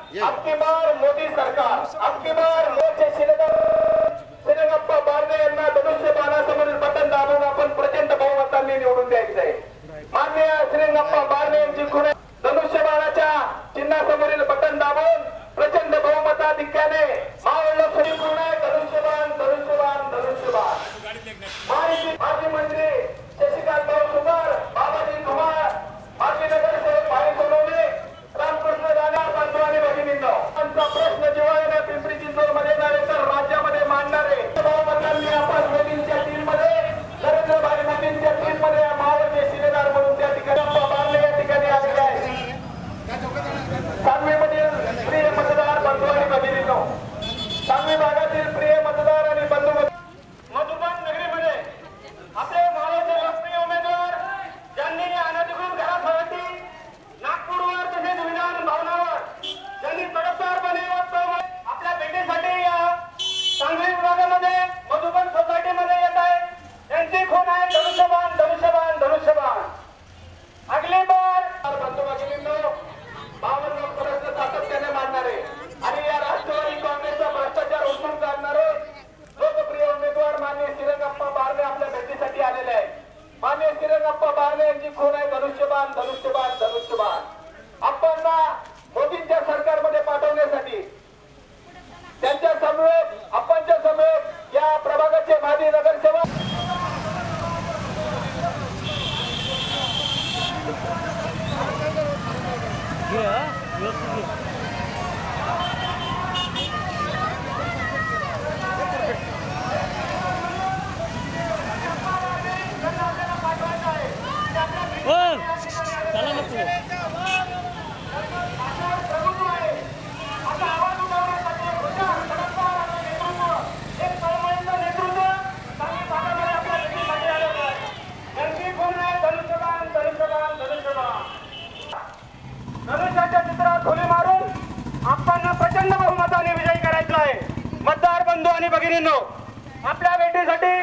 अब की बार मोदी सरकार, अब की बार मोर्चे श्रीरंगप्पा बारणे यांना धनुष्यबाणासमोरील बटन दाबून आपण प्रचंड बहुमतांनी निवडून द्यायचंय। माननीय श्रीरंगप्पा बारणे यांची खुणे धनुष्यबाणाच्या चिन्हासमोरील बटन दाबून प्रचंड बहुमताधिक्याने मावळला सुरू पूर्ण धनुष्यबाण धनुष्यबाण धनुष्यबाण। माजी मंत्री शशिकांत सुतार, बाबाजी कुमार, माजी नगरसेवक भाई सोनवणे, रामकृष्ण राणा, बंधू आणि भगिनींनो, आमचा प्रश्न जिव्हाळ्याने पिंपरी चिंचवडमध्ये नव्हे तर राज्यामध्ये मांडणारे बहुमतांनी आपण मोदींच्या टीममध्ये, नरेंद्रभाई मोदींच्या टीममध्ये मावळचे शिलेदार म्हणून त्या ठिकाणी बारणे या ठिकाणी आलेले आहेत। सांगवीमधील प्रिय मतदार बंधू आणि भगिनींनो, सांगवी भागातील प्रिय मतदार आणि बंधू मधुबन नगरीमध्ये आपले मावळचे लोकप्रिय उमेदवार ज्यांनी अनधिकृत घरासाठी नागपूरवर तसेच विधान भवनावर ज्यांनी तडफदारपणे आपल्या भेटीसाठी या सांगली विभागामध्ये मधुबन सोसायटीमध्ये येत आहे, त्यांची खून आहे धनुष्यबाण धनुष्यबाण धनुष्यबाण। अगली बार बंधू भगिनींनो, 52 लोकसभेचं सातत्याने मांडणारे आणि या राष्ट्रवादी काँग्रेसचा भ्रष्टाचार उचलून काढणारे लोकप्रिय उमेदवार माननीय श्रीरंगप्पा बारणे आपल्या भेटीसाठी आलेले आहेत। माननीय श्रीरंगप्पा बारणे यांची खून आहे धनुष्यबाण धनुष्यबाण धनुष्यबाण। आपणला मोदींच्या सरकारमध्ये पाठवण्यासाठी त्यांच्या समवेत आपणच्या समवेत या प्रभागाचे माजी नगरसेवक धनुष्याच्या चित्रात खोली मारून आपण प्रचंड बहुमताने विजयी करायचा आहे। मतदार बंधू आणि भगिनींनो, आपल्या भेटीसाठी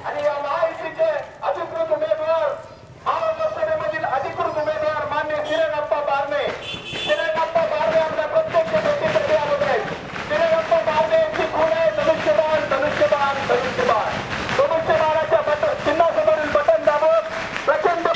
आणि या महायुतीचे अधिकृत उमेदवार लोकसभेमधील अधिकृत उमेदवार मान्य श्रीरंगप्पा बारणे आपल्या प्रत्यक्ष भेटीसाठी आलेले आहेत। श्रीरंगप्पा बारणे यांची खूण आहे धनुष्यबाण धनुष्यबाण धनुष्यबाण। धनुष्यबाणाच्या चिन्हासमोरील बटन दाबून प्रचंड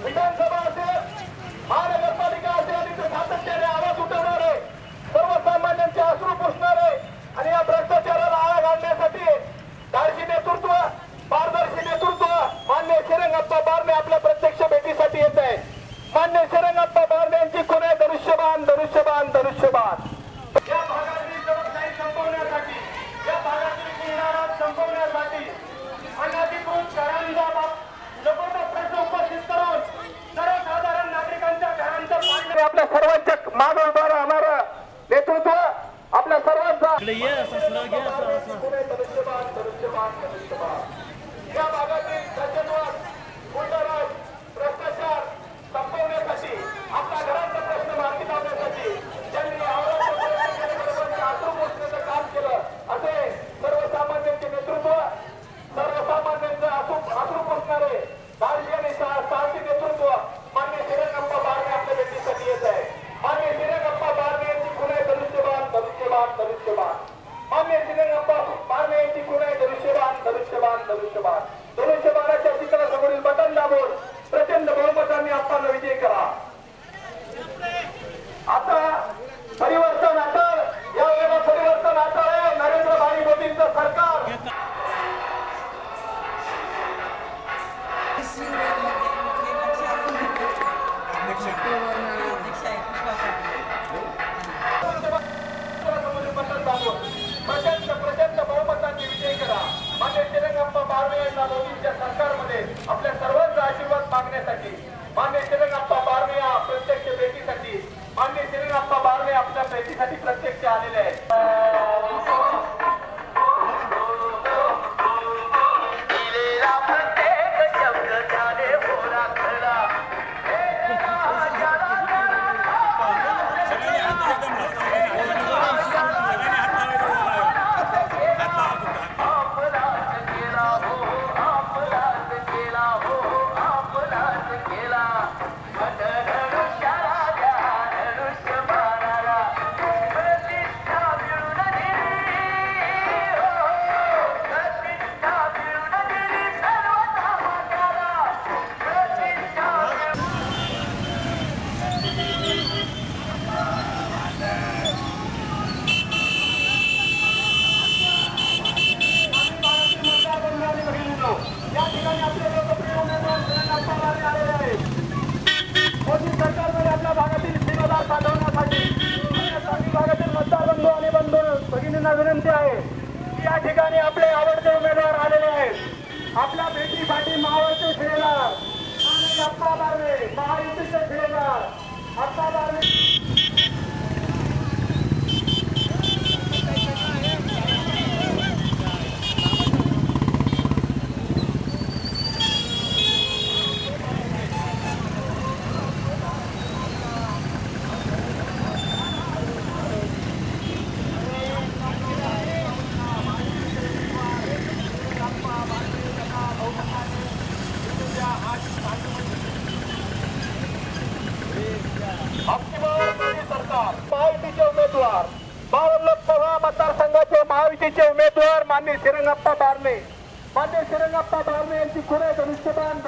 विधानसभा असेल, महानगरपालिका असेल, बाप्पाला विजय करा. आता परिवर्तन आता यावेळेला परिवर्तन आता आहे. नरेंद्रभाई मोदींचं सरकार प्रचंड बहुमताने विजय करा. मान्य श्रीरंगप्पा बारणे यांना मोदींच्या सरकारमध्ये आपल्या सर्वांचा आशीर्वाद मागण्यासाठी मान्य श्रीरंगप्पा बारणे या प्रत्यक्ष भेटीसाठी मान्य श्रीरंगप्पा बारणे आपल्या भेटीसाठी प्रत्यक्ष आलेले आहेत. या ठिकाणी आपले लोकप्रिय उमेदवार श्रीरंगप्पा बारणे आलेले आहेत. मोदी सरकारमध्ये आपल्या भागातील शिरोधार साधवण्यासाठी सांगली भागातील मतदार बंधू आणि भगिनींना विनंती आहे की या ठिकाणी आपले आवडते उमेदवार आलेले आहेत. आपल्या भेटीसाठी महायुतीचे शिलेदार अप्पा बारणे, महायुतीचे शिलेदार अप्पा बारणे. महायुतीचे उमेदवार 52 लोकसभा मतदारसंघाचे महायुतीचे उमेदवार मान्य श्रीरंगप्पा बारणे यांची खुणे धनुष्यबाण